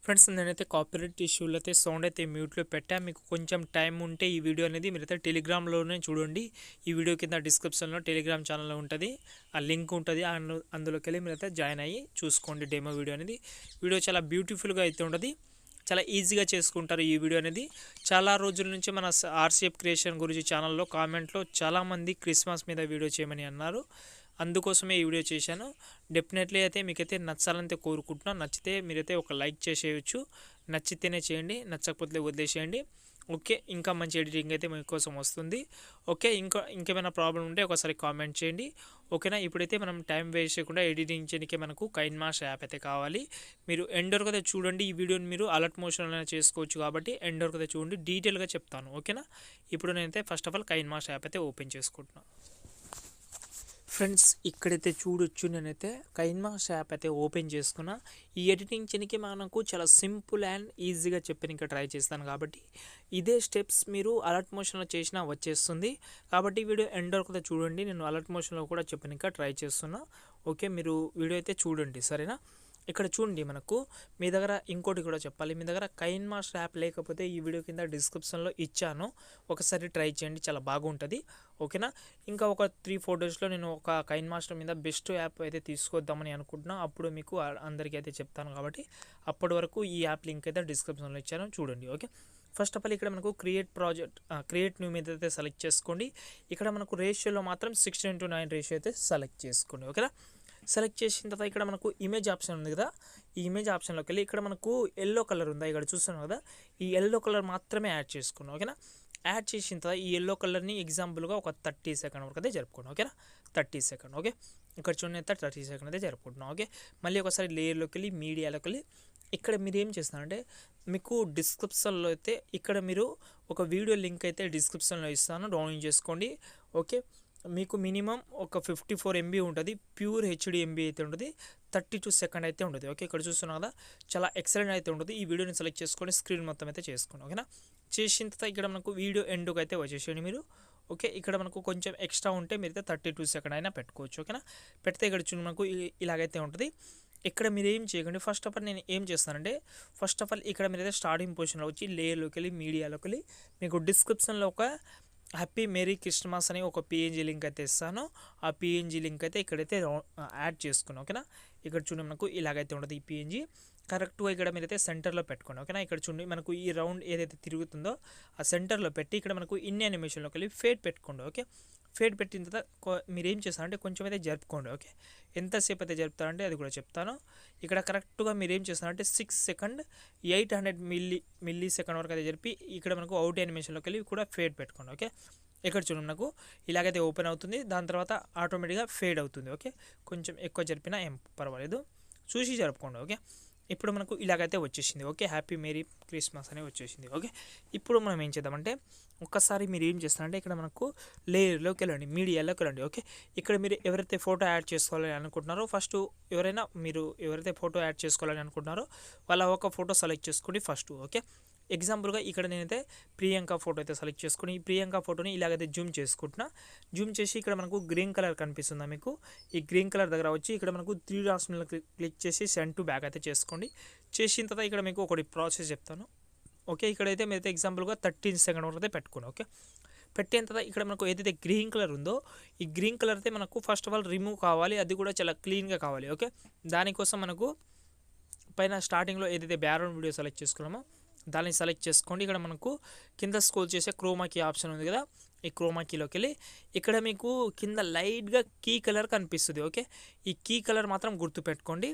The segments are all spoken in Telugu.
ఫ్రెండ్స్ నేనైతే కాపీరైట్ ఇష్యూలో అయితే సౌండ్ అయితే మ్యూట్లో పెట్టా. మీకు కొంచెం టైం ఉంటే ఈ వీడియో అనేది మీరైతే టెలిగ్రామ్లోనే చూడండి. ఈ వీడియో కింద డిస్క్రిప్షన్లో టెలిగ్రామ్ ఛానల్ ఉంటుంది, ఆ లింక్ ఉంటుంది. అందులోకి వెళ్ళి మీరైతే జాయిన్ అయ్యి చూసుకోండి డెమో వీడియో అనేది. వీడియో చాలా బ్యూటిఫుల్గా అయితే ఉంటుంది, చాలా ఈజీగా చేసుకుంటారు ఈ వీడియో అనేది. చాలా రోజుల నుంచి మన ఆర్సీఎఫ్ క్రియేషన్ గురించి ఛానల్లో కామెంట్లో చాలామంది క్రిస్మస్ మీద వీడియో చేయమని అన్నారు. అందుకోసమే ఈ వీడియో చేశాను. డెఫినెట్లీ అయితే మీకైతే నచ్చాలంటే కోరుకుంటున్నాను. నచ్చితే మీరైతే ఒక లైక్ చేసేయచ్చు, నచ్చితేనే చేయండి, నచ్చకపోతే వదిలేసేయండి. ఓకే, ఇంకా మంచి ఎడిటింగ్ అయితే మీకోసం వస్తుంది. ఓకే, ఇంకేమైనా ప్రాబ్లం ఉంటే ఒకసారి కామెంట్ చేయండి. ఓకేనా. ఇప్పుడైతే మనం టైం వేస్ట్ చేయకుండా ఎడిటింగ్ చేయడానికి మనకు కైన్మాస్టర్ యాప్ అయితే కావాలి. మీరు ఎండ్ వరకు అయితే చూడండి. ఈ వీడియోని మీరు అలర్ట్ మోషన్లో చేసుకోవచ్చు కాబట్టి ఎండ్ వరకు అయితే చూడండి, డీటెయిల్గా చెప్తాను. ఓకేనా. ఇప్పుడు నేనైతే ఫస్ట్ ఆఫ్ ఆల్ కైన్మాస్టర్ యాప్ అయితే ఓపెన్ చేసుకుంటున్నాను. ఫ్రెండ్స్ ఇక్కడైతే చూడొచ్చు, నేనైతే కైన్మాస్టర్ యాప్ అయితే ఓపెన్ చేసుకున్నా. ఈ ఎడిటింగ్ చేయడానికి మనకు చాలా సింపుల్ అండ్ ఈజీగా చెప్పడానికి ట్రై చేస్తాను కాబట్టి ఇదే స్టెప్స్ మీరు అలర్ట్ మోషన్లో చేసినా వచ్చేస్తుంది. కాబట్టి వీడియో ఎండ్ వరకు చూడండి. నేను అలర్ట్ మోషన్లో కూడా చెప్పడానికి ట్రై చేస్తున్నా. ఓకే, మీరు వీడియో అయితే చూడండి, సరేనా. ఇక్కడ చూడండి, మనకు మీ దగ్గర ఇంకోటి కూడా చెప్పాలి. మీ దగ్గర కైన్మాస్టర్ యాప్ లేకపోతే ఈ వీడియో కింద డిస్క్రిప్షన్లో ఇచ్చాను, ఒకసారి ట్రై చేయండి, చాలా బాగుంటుంది. ఓకేనా. ఇంకా ఒక 3-4 డేస్లో నేను ఒక కైన్మాస్టర్ మీద బెస్ట్ యాప్ అయితే తీసుకొద్దామని అనుకుంటున్నాను. అప్పుడు మీకు అందరికీ అయితే చెప్తాను కాబట్టి అప్పటి వరకు ఈ యాప్ లింక్ అయితే డిస్క్రిప్షన్లో ఇచ్చాను, చూడండి. ఓకే, ఫస్ట్ ఆఫ్ ఆల్ ఇక్కడ మనకు క్రియేట్ న్యూ మీద అయితే సెలెక్ట్ చేసుకోండి. ఇక్కడ మనకు రేషియోలో మాత్రం 16:9 రేషియో అయితే సెలెక్ట్ చేసుకోండి. ఓకేనా. సెలెక్ట్ చేసిన తర్వాత ఇక్కడ మనకు ఇమేజ్ ఆప్షన్ ఉంది కదా, ఈ ఇమేజ్ ఆప్షన్లోకి వెళ్ళి ఇక్కడ మనకు ఎల్లో కలర్ ఉందా, ఇక్కడ చూస్తున్నాం కదా, ఈ ఎల్లో కలర్ మాత్రమే యాడ్ చేసుకోండి. ఓకేనా. యాడ్ చేసిన తర్వాత ఈ ఎల్లో కలర్ని ఎగ్జాంపుల్గా ఒక 30 సెకండ్ వరకు అయితే జరుపుకోండి. ఓకేనా, 30 సెకండ్. ఓకే, ఇక్కడ చూడండి అయితే 30 సెకండ్ అయితే జరుపుకుంటున్నాం. ఓకే, మళ్ళీ ఒకసారి లేయర్లోకి వెళ్ళి మీడియాలోకి వెళ్ళి ఇక్కడ మీరు ఏం చేస్తారంటే మీకు డిస్క్రిప్షన్లో అయితే ఇక్కడ మీరు ఒక వీడియో లింక్ అయితే డిస్క్రిప్షన్లో ఇస్తాను, డౌన్లోడ్ చేసుకోండి. ఓకే, మీకు మినిమం ఒక 54 MB ఉంటుంది, ప్యూర్ హెచ్డి MB అయితే ఉంటుంది, 32 సెకండ్ అయితే ఉంటుంది. ఓకే, ఇక్కడ చూస్తున్నా కదా, చాలా ఎక్సలెంట్ అయితే ఉంటుంది. ఈ వీడియోని సెలెక్ట్ చేసుకొని స్క్రీన్ మొత్తం అయితే చేసుకోండి. ఓకేనా. చేసిన తర్వాత ఇక్కడ మనకు వీడియో ఎండ్కి అయితే వచ్చేసేయండి మీరు. ఓకే, ఇక్కడ మనకు కొంచెం ఎక్స్ట్రా ఉంటే మీరైతే 32 సెకండ్ అయినా పెట్టుకోవచ్చు. ఓకేనా. పెడితే ఇక్కడ చూడండి మనకు ఇలాగైతే ఉంటుంది. ఇక్కడ మీరు ఏం చేయకండి. ఫస్ట్ ఆఫ్ ఆల్ నేను ఏం చేస్తానంటే ఇక్కడ మీరైతే స్టార్టింగ్ పొజిషన్లో వచ్చి లేయర్లోకి వెళ్ళి మీడియాలోకి వెళ్ళి మీకు డిస్క్రిప్షన్లో ఒక హ్యాపీ మేరీ క్రిస్మస్ అని ఒక PNG లింక్ అయితే ఇస్తాను. ఆ PNG లింక్ అయితే ఇక్కడైతే యాడ్ చేసుకున్నాను. ఓకేనా. ఇక్కడ చూడండి మనకు ఇలాగైతే ఉంటుంది ఈ PNG. కరెక్ట్గా ఇక్కడ మీరైతే సెంటర్లో పెట్టుకోండి. ఓకేనా. ఇక్కడ చూడండి మనకు ఈ రౌండ్ ఏదైతే తిరుగుతుందో ఆ సెంటర్లో పెట్టి ఇక్కడ మనకు ఇన్ యానిమేషన్లోకి వెళ్ళి ఫేడ్ పెట్టుకోండి. ఓకే, ఫేడ్ పెట్టిన తర్వాత మీరు ఏం చేస్తారంటే కొంచెం అయితే జరుపుకోండి. ఓకే, ఎంతసేపు అయితే జరుపుతారంటే అది కూడా చెప్తాను. ఇక్కడ కరెక్ట్గా మీరు ఏం చేస్తారంటే 6 సెకండ్ 800 మిల్లీ సెకండ్ వరకు అయితే జరిపి ఇక్కడ మనకు అవుట్ యానిమేషన్లోకి వెళ్ళి కూడా ఫేడ్ పెట్టుకోండి. ఓకే, ఇక్కడ చూడండి నాకు ఇలాగైతే ఓపెన్ అవుతుంది, దాని తర్వాత ఆటోమేటిక్గా ఫేడ్ అవుతుంది. ఓకే, కొంచెం ఎక్కువ జరిపినా ఏం పర్వాలేదు, చూసి జరుపుకోండి. ఓకే, ఇప్పుడు మనకు ఇలాగైతే వచ్చేసింది. ఓకే, హ్యాపీ మేరీ క్రిస్మస్ అని వచ్చేసింది. ఓకే, ఇప్పుడు మనం ఏం చేద్దామంటే ఒక్కసారి మీరు ఏం చేస్తారంటే ఇక్కడ మనకు లేయర్లోకి వెళ్ళండి, మీడియాలోకి వెళ్ళండి. ఓకే, ఇక్కడ మీరు ఎవరైతే ఫోటో యాడ్ చేసుకోవాలని అనుకుంటున్నారో ఫస్ట్ మీరు ఎవరైతే ఫోటో యాడ్ చేసుకోవాలని అనుకుంటున్నారో వాళ్ళ ఒక ఫోటో సెలెక్ట్ చేసుకోండి ఫస్ట్. ఓకే, ఎగ్జాంపుల్గా ఇక్కడ నేనైతే ప్రియాంక ఫోటో అయితే సెలెక్ట్ చేసుకుని ఈ ప్రియాంక ఫోటోని ఇలాగైతే జూమ్ చేసుకుంటున్నా. జూమ్ చేసి ఇక్కడ మనకు గ్రీన్ కలర్ కనిపిస్తుందా మీకు, ఈ గ్రీన్ కలర్ దగ్గర వచ్చి ఇక్కడ మనకు 3 డాట్స్ మీద క్లిక్ చేసి సెండ్ టు బ్యాక్ అయితే చేసుకోండి. చేసిన తర్వాత ఇక్కడ మీకు ఒకటి ప్రాసెస్ చెప్తాను. ఓకే, ఇక్కడైతే మీరైతే ఎగ్జాంపుల్గా 13 సెకండ్ వరకు అయితే పెట్టుకోండి. ఓకే, పెట్టిన తర్వాత ఇక్కడ మనకు ఏదైతే గ్రీన్ కలర్ ఉందో ఈ గ్రీన్ కలర్ అయితే మనకు ఫస్ట్ ఆఫ్ ఆల్ రిమూవ్ కావాలి, అది కూడా చాలా క్లీన్గా కావాలి. ఓకే, దానికోసం మనకు పైన స్టార్టింగ్లో ఏదైతే బ్యాక్గ్రౌండ్ వీడియో సెలెక్ట్ చేసుకున్నామో దాన్ని సెలెక్ట్ చేసుకోండి. ఇక్కడ మనకు కింద స్క్రోల్ చేసే క్రోమాకీ ఆప్షన్ ఉంది కదా, ఈ క్రోమాకీలోకి వెళ్ళి ఇక్కడ మీకు కింద లైట్గా కీ కలర్ కనిపిస్తుంది. ఓకే, ఈ కీ కలర్ మాత్రం గుర్తుపెట్టుకోండి.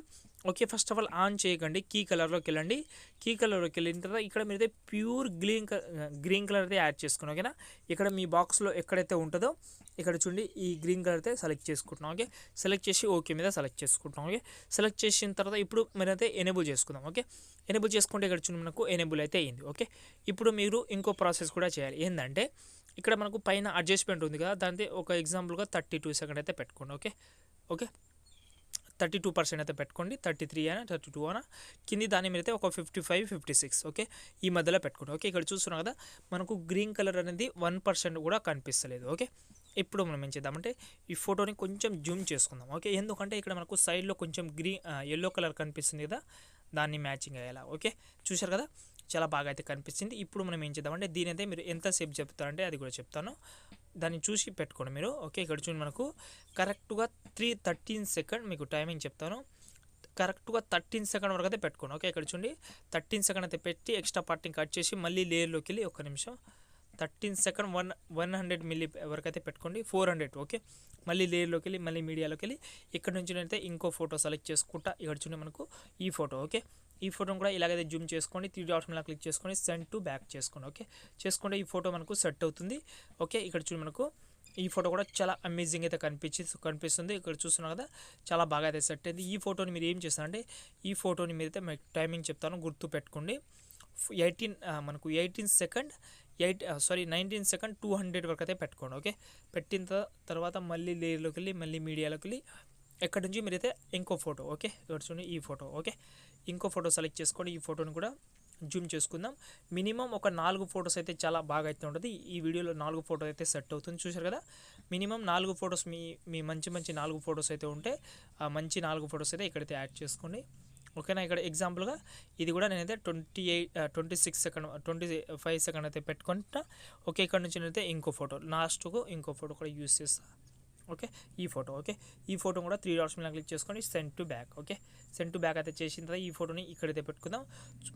Okay, first of all on చేయకండి, కీ కలర్లోకి వెళ్ళండి. కీ కలర్లోకి వెళ్ళిన తర్వాత ఇక్కడ మీరైతే ప్యూర్ గ్రీన్ కలర్ అయితే యాడ్ చేసుకోండి. ఓకేనా. ఇక్కడ మీ బాక్స్లో ఎక్కడైతే ఉంటుందో ఇక్కడ చూడండి ఈ గ్రీన్ కలర్ అయితే సెలెక్ట్ చేసుకుంటున్నాం. ఓకే, సెలెక్ట్ చేసి ఓకే మీద సెలెక్ట్ చేసుకుంటాం. ఓకే, సెలెక్ట్ చేసిన తర్వాత ఇప్పుడు మీరైతే ఎనేబుల్ చేసుకుందాం. ఓకే, ఎనేబుల్ చేసుకుంటే ఇక్కడ చూడండి మనకు ఎనేబుల్ అయితే అయింది. ఓకే, ఇప్పుడు మీరు ఇంకో ప్రాసెస్ కూడా చేయాలి. ఏంటంటే ఇక్కడ మనకు పైన అడ్జస్ట్మెంట్ ఉంది కదా, దాంతో ఒక ఎగ్జాంపుల్గా 32 సెకండ్ అయితే పెట్టుకోండి. ఓకే, ఓకే 32% అయితే పెట్టుకోండి, 33 అయినా 32 అయినా. కింది దాని మీద అయితే ఒక 55, 56 ఓకే ఈ మధ్యలో పెట్టుకోండి. ఓకే, ఇక్కడ చూస్తున్నాం కదా మనకు గ్రీన్ కలర్ అనేది 1% కూడా కనిపిస్తలేదు. ఓకే, ఇప్పుడు మనం ఏం చేద్దామంటే ఈ ఫోటోని కొంచెం జూమ్ చేసుకుందాం. ఓకే, ఎందుకంటే ఇక్కడ మనకు సైడ్లో కొంచెం ఎల్లో కలర్ కనిపిస్తుంది కదా, దాన్ని మ్యాచింగ్ అయ్యేలా. ఓకే, చూశారు కదా, చాలా బాగా అయితే కనిపిస్తుంది. ఇప్పుడు మనం ఏం చేద్దామంటే దీని అయితే మీరు ఎంతసేపు చెప్తారంటే అది కూడా చెప్తాను, దాన్ని చూసి పెట్టుకోండి మీరు. ఓకే, ఇక్కడ చూడండి మనకు కరెక్ట్గా 3:13 సెకండ్ మీకు టైమింగ్ చెప్తాను. కరెక్ట్గా 13 సెకండ్ వరకు అయితే పెట్టుకోండి. ఓకే, ఇక్కడ చూడండి 13 సెకండ్ అయితే పెట్టి ఎక్స్ట్రా పార్ట్ని కట్ చేసి మళ్ళీ లేయర్లోకి వెళ్ళి 1 నిమిషం 13 సెకండ్ 100 మిల్లీ వరకు అయితే పెట్టుకోండి. 400. ఓకే, మళ్ళీ లేయర్లోకి వెళ్ళి మళ్ళీ మీడియాలోకి వెళ్ళి ఇక్కడ నుంచి అయితే ఇంకో ఫోటో సెలెక్ట్ చేసుకుంటా. ఇక్కడ చూడండి మనకు ఈ ఫోటో. ఓకే, ఈ ఫోటోని కూడా ఇలాగైతే జూమ్ చేసుకోండి, 3 డాట్స్ మీద క్లిక్ చేసుకొని సెండ్ టు బ్యాక్ చేసుకోండి. ఓకే, చేసుకుంటే ఈ ఫోటో మనకు సెట్ అవుతుంది. ఓకే, ఇక్కడ చూడండి మనకు ఈ ఫోటో కూడా చాలా అమేజింగ్ అయితే కనిపిస్తుంది. ఇక్కడ చూస్తున్నాం కదా, చాలా బాగా అయితే సెట్ అయింది. ఈ ఫోటోని మీరు ఏం చేస్తారంటే ఈ ఫోటోని మీరైతే మీకు టైమింగ్ చెప్తాను, గుర్తు పెట్టుకోండి. 19 సెకండ్ 200 వరకు అయితే పెట్టుకోండి. ఓకే, పెట్టిన తర్వాత మళ్ళీ లేయర్లోకి వెళ్ళి మళ్ళీ మీడియాలోకి వెళ్ళి ఎక్కడ నుంచి మీరైతే ఇంకో ఫోటో. ఓకే, ఇక్కడ చూడండి ఈ ఫోటో. ఓకే, ఇంకో ఫోటో సెలెక్ట్ చేసుకోండి. ఈ ఫోటోని కూడా జూమ్ చేసుకుందాం. మినిమం ఒక 4 ఫొటోస్ అయితే చాలా బాగా అయితే ఉంటుంది. ఈ వీడియోలో 4 ఫోటో అయితే సెట్ అవుతుంది. చూశారు కదా, మినిమం 4 ఫొటోస్ మీ మంచి 4 ఫొటోస్ అయితే ఉంటే ఆ మంచి 4 ఫొటోస్ అయితే ఇక్కడైతే యాడ్ చేసుకోండి. ఓకేనా, ఇక్కడ ఎగ్జాంపుల్గా ఇది కూడా నేనైతే 25 సెకండ్ అయితే పెట్టుకుంటా. ఓకే, ఇక్కడ నుంచి నేనైతే ఇంకో ఫోటో లాస్ట్కు ఇంకో ఫోటో కూడా యూస్ చేస్తాను. ఓకే, ఈ ఫోటో. ఓకే, ఈ ఫోటో కూడా 3 డాట్స్ మీద క్లిక్ చేసుకొని send to back. Okay, send to back అయితే చేసిన తర్వాత ఈ ఫోటోని ఇక్కడైతే పెట్టుకుందాం.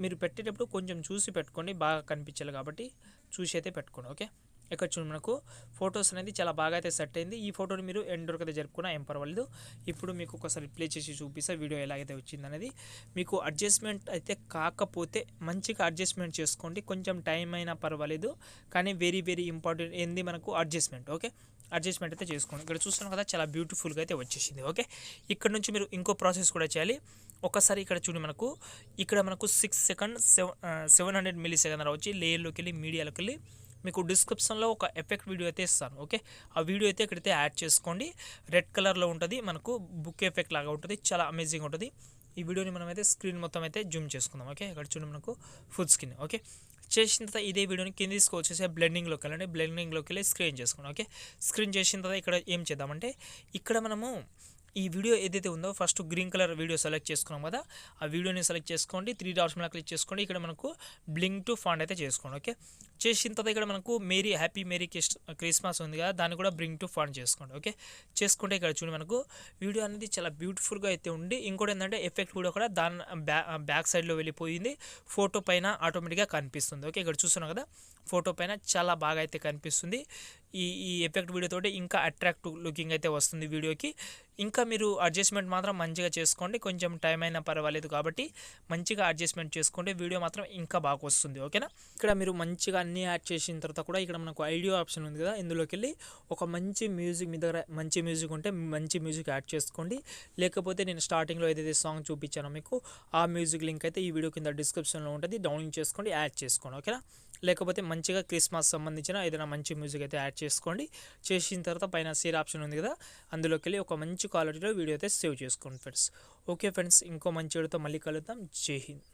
మీరు పెట్టేటప్పుడు కొంచెం చూసి పెట్టుకోండి, బాగా కనిపించాలి కాబట్టి చూసి అయితే పెట్టుకోండి. ఓకే, ఇక్కడ చూడండి మనకు ఫొటోస్ అనేది చాలా బాగా అయితే సెట్ అయింది. ఈ ఫోటోని మీరు ఎండ్ వరకు అయితే జరుపుకున్నా ఏం పర్వాలేదు. ఇప్పుడు మీకు ఒకసారి ప్లే చేసి చూపిస్తే వీడియో ఎలాగైతే వచ్చింది అనేది. మీకు అడ్జస్ట్మెంట్ అయితే కాకపోతే మంచిగా అడ్జస్ట్మెంట్ చేసుకోండి, కొంచెం టైం అయినా పర్వాలేదు, కానీ వెరీ ఇంపార్టెంట్ ఏంది మనకు అడ్జస్ట్మెంట్. ఓకే, అడ్జస్ట్మెంట్ అయితే చేసుకోండి. ఇక్కడ చూస్తున్నాం కదా, చాలా బ్యూటిఫుల్గా అయితే వచ్చేసింది. ఓకే, ఇక్కడ నుంచి మీరు ఇంకో ప్రాసెస్ కూడా చేయాలి. ఒకసారి ఇక్కడ చూడండి మనకు ఇక్కడ మనకు 6 సెకండ్ 700 మిల్లీ సెకండ్ వచ్చి లేయర్లోకి వెళ్ళి మీడియాలోకి వెళ్ళి మీకు డిస్క్రిప్షన్లో ఒక ఎఫెక్ట్ వీడియో అయితే ఇస్తాను. ఓకే, ఆ వీడియో అయితే ఇక్కడైతే యాడ్ చేసుకోండి. రెడ్ కలర్లో ఉంటుంది, మనకు బుక్ ఎఫెక్ట్ లాగా ఉంటుంది, చాలా అమేజింగ్ ఉంటుంది. ఈ వీడియోని మనమైతే స్క్రీన్ మొత్తం అయితే జూమ్ చేసుకుందాం. ఓకే, ఇక్కడ చూడండి మనకు ఫుల్ స్క్రీన్. ఓకే, చేసిన తర్వాత ఇదే వీడియోని కింద తీసుకొచ్చేసి బ్లెండింగ్లోకి వెళ్ళండి. బ్లెండింగ్లోకి వెళ్ళి స్క్రీన్ చేసుకోండి. ఓకే, స్క్రీన్ చేసిన తర్వాత ఇక్కడ ఏం చేద్దామంటే ఇక్కడ మనము ఈ వీడియో ఏదైతే ఉందో first green colour video select చేసుకున్నాం కదా, ఆ వీడియోని సెలెక్ట్ చేసుకోండి. 3 డాట్స్ మీద క్లిక్ చేసుకోండి. ఇక్కడ మనకు బ్లింక్ టు ఫాంట్ అయితే చేసుకోండి. ఓకే, చేసిన తర్వాత ఇక్కడ మనకు హ్యాపీ మేరీ క్రిస్మస్ ఉంది కదా, దాన్ని కూడా బ్రింగ్ టు ఫాంట్ చేసుకోండి. ఓకే, చేసుకుంటే ఇక్కడ చూడండి మనకు వీడియో అనేది చాలా బ్యూటిఫుల్గా అయితే ఉంది. ఇంకోటి ఏంటంటే ఎఫెక్ట్ వీడియో కూడా దాని బ్యాక్ సైడ్లో వెళ్ళిపోయింది, ఫోటో పైన ఆటోమేటిక్గా కనిపిస్తుంది. ఓకే, ఇక్కడ చూస్తున్నాం కదా, ఫోటో పైన చాలా బాగా అయితే కనిపిస్తుంది. ఈ ఎఫెక్ట్ వీడియోతోటి ఇంకా అట్రాక్టివ్ లుకింగ్ అయితే వస్తుంది వీడియోకి. ఇంకా మీరు అడ్జస్ట్మెంట్ మాత్రం మంచిగా చేసుకోండి, కొంచెం టైం అయినా పర్వాలేదు కాబట్టి మంచిగా అడ్జస్ట్మెంట్ చేసుకోండి, వీడియో మాత్రం ఇంకా బాగా వస్తుంది. ఓకేనా, ఇక్కడ మీరు మంచిగా అన్నీ యాడ్ చేసిన తర్వాత కూడా ఇక్కడ మనకు ఐడియో ఆప్షన్ ఉంది కదా, ఇందులోకి వెళ్ళి ఒక మంచి మ్యూజిక్, మీ దగ్గర మంచి మ్యూజిక్ ఉంటే మంచి మ్యూజిక్ యాడ్ చేసుకోండి. లేకపోతే నేను స్టార్టింగ్లో ఏదైతే సాంగ్ చూపించానో మీకు ఆ మ్యూజిక్ లింక్ అయితే ఈ వీడియో కింద డిస్క్రిప్షన్లో ఉంటుంది, డౌన్లోడ్ చేసుకోండి, యాడ్ చేసుకోండి. ఓకేనా, లేకపోతే మంచిగా క్రిస్మస్ సంబంధించిన ఏదైనా మంచి మ్యూజిక్ అయితే యాడ్ చేసుకోండి. చేసిన తర్వాత పైన షేర్ ఆప్షన్ ఉంది కదా, అందులోకి వెళ్ళి ఒక మంచి క్వాలిటీలో వీడియో అయితే సేవ్ చేసుకోండి ఫ్రెండ్స్. ఓకే ఫ్రెండ్స్, ఇంకో మంచి వీడియోతో మళ్ళీ కలుద్దాం. జై హింద్.